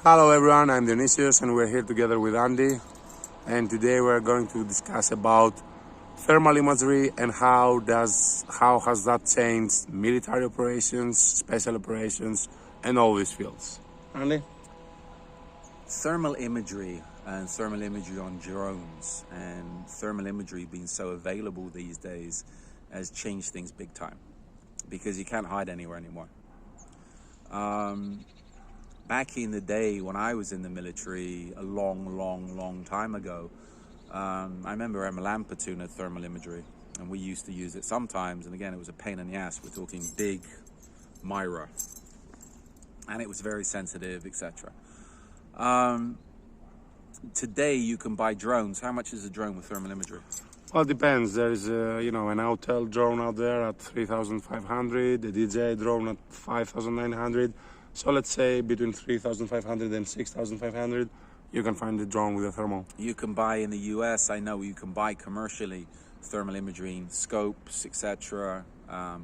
Hello everyone, I'm Dionysius and we're here together with Andy, and today we're going to discuss about thermal imagery and how has that changed military operations, special operations and all these fields. Andy? Thermal imagery and thermal imagery on drones and thermal imagery being so available these days has changed things big time because you can't hide anywhere anymore. Back in the day when I was in the military a long time ago, I remember MLM platoon had thermal imagery and we used to use it sometimes, and again it was a pain in the ass. We're talking big Myra and it was very sensitive, etc. Today you can buy drones. How much is a drone with thermal imagery? Well, it depends. There is an hotel drone out there at 3,500, a DJI drone at 5,900. So let's say between 3,500 and 6,500, you can find a drone with a thermal. You can buy in the US, I know you can buy commercially thermal imaging, scopes, etc.,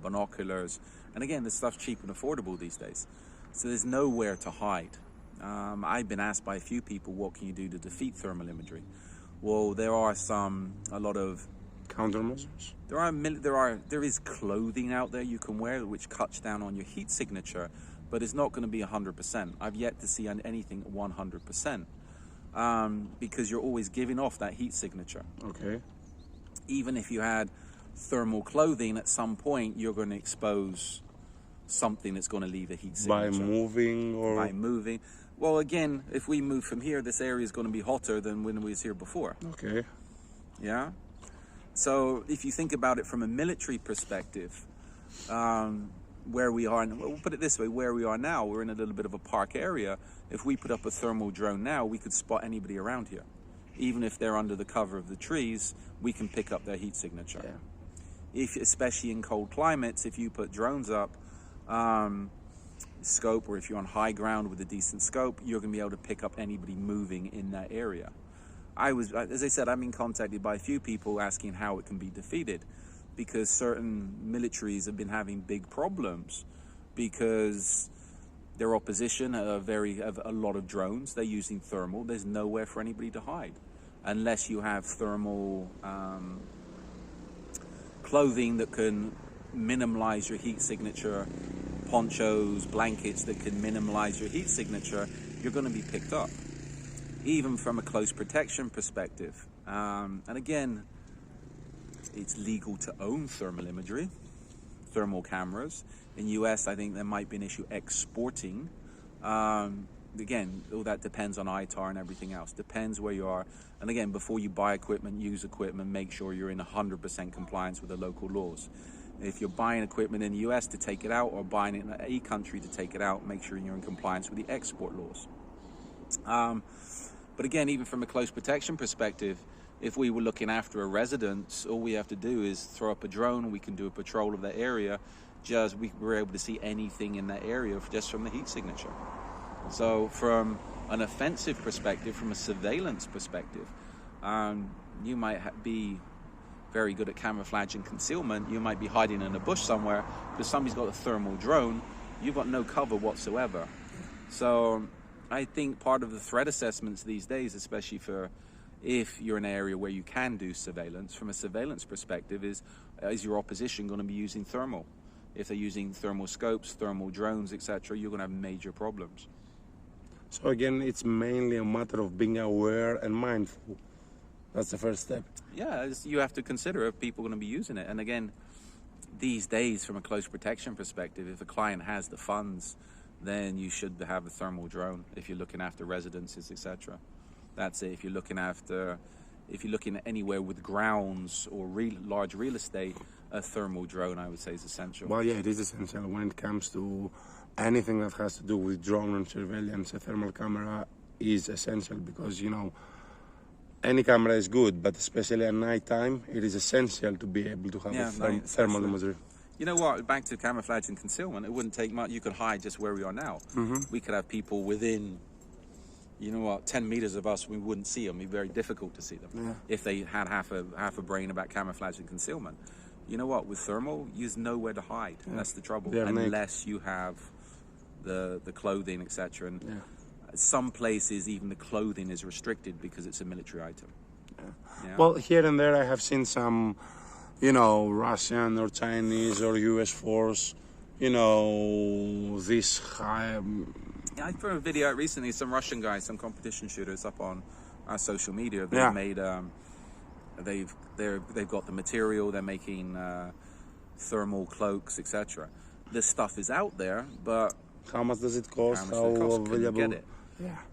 binoculars. And again, this stuff's cheap and affordable these days. So there's nowhere to hide. I've been asked by a few people, what can you do to defeat thermal imagery? Well, there are a lot of countermeasures. There is clothing out there you can wear which cuts down on your heat signature, but it's not going to be 100%. I've yet to see anything 100%, because you're always giving off that heat signature. Okay. Even if you had thermal clothing, at some point you're going to expose something that's going to leave a heat signature. By moving. Well, again, if we move from here, this area is going to be hotter than when we was here before. Okay. Yeah. So if you think about it from a military perspective, where we are, we'll put it this way, where we are now, we're in a little bit of a park area. If we put up a thermal drone now, we could spot anybody around here. Even if they're under the cover of the trees, we can pick up their heat signature. Yeah. Especially in cold climates, if you put drones up, scope, or if you're on high ground with a decent scope, you're going to be able to pick up anybody moving in that area. As I said, I've been contacted by a few people asking how it can be defeated, because certain militaries have been having big problems because their opposition have a lot of drones. They're using thermal. There's nowhere for anybody to hide unless you have thermal clothing that can minimize your heat signature, ponchos, blankets that can minimize your heat signature. You're going to be picked up, even from a close protection perspective. And again, it's legal to own thermal imagery, thermal cameras. In US, I think there might be an issue exporting. Again, all that depends on ITAR and everything else. Depends where you are. And again, before you buy equipment, use equipment, make sure you're in 100% compliance with the local laws. If you're buying equipment in the US to take it out, or buying it in a country to take it out, make sure you're in compliance with the export laws. But again, even from a close protection perspective, if we were looking after a residence, all we have to do is throw up a drone, we can do a patrol of that area. We're able to see anything in that area just from the heat signature. So from an offensive perspective, from a surveillance perspective, you might be very good at camouflage and concealment. You might be hiding in a bush somewhere, but somebody's got a thermal drone, you've got no cover whatsoever. So I think part of the threat assessments these days, especially for if you're in an area where you can do surveillance, from a surveillance perspective, is your opposition going to be using thermal? If they're using thermal scopes, thermal drones, etc., you're going to have major problems. So again, it's mainly a matter of being aware and mindful. That's the first step. Yeah, you have to consider if people are going to be using it. And again, these days, from a close protection perspective, if a client has the funds, then you should have a thermal drone if you're looking after residences, etc. That's it. If you're looking at anywhere with grounds or large real estate, a thermal drone, I would say, is essential. Well, yeah, it is essential. When it comes to anything that has to do with drone and surveillance, a thermal camera is essential because, any camera is good, but especially at night time, it is essential to be able to have thermal imagery. You know what? Back to camouflage and concealment, it wouldn't take much. You could hide just where we are now. Mm-hmm. We could have people within, 10 meters of us. We wouldn't see them. It'd be very difficult to see them if they had half a brain about camouflage and concealment. You know what? With thermal, there's nowhere to hide. Yeah. That's the trouble. Unless you have the clothing, etc. And Some places, even the clothing is restricted because it's a military item. Yeah. Well, here and there I have seen some, you know, Russian or Chinese or US force, you know, this high. Yeah, I threw a video out recently. Some Russian guys, some competition shooters, up on our social media. They've Yeah. made, they've got the material. They're making thermal cloaks, etc. This stuff is out there, but How much does it cost? how much does it cost? Can you available? get it?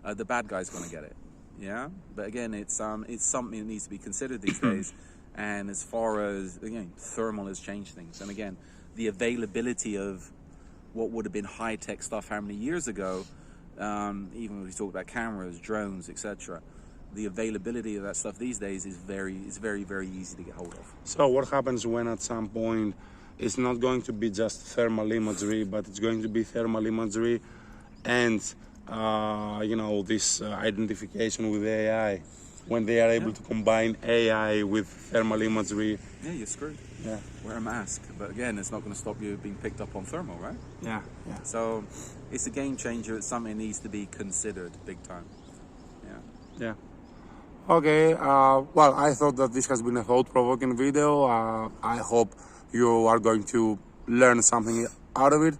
Yeah. The bad guy's going to get it. Yeah, but again, it's something that needs to be considered these days. And as far as, again, thermal has changed things. And again, the availability of what would have been high-tech stuff how many years ago, even when we talk about cameras, drones, etc., the availability of that stuff these days is very, very easy to get hold of. So what happens when at some point it's not going to be just thermal imagery, but it's going to be thermal imagery and you know, this identification with AI, when they are able to combine AI with thermal imagery? Yeah, you're screwed. Yeah. Wear a mask. But again, it's not going to stop you being picked up on thermal, right? Yeah. Yeah. So it's a game changer. It's something that needs to be considered big time. Yeah. Yeah. Okay. Well, I thought that this has been a thought-provoking video. I hope you are going to learn something out of it.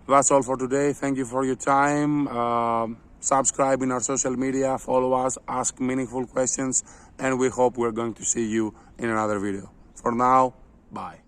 That's all for today. Thank you for your time. Subscribe in our social media, follow us, ask meaningful questions, and we hope we're going to see you in another video. For now, bye.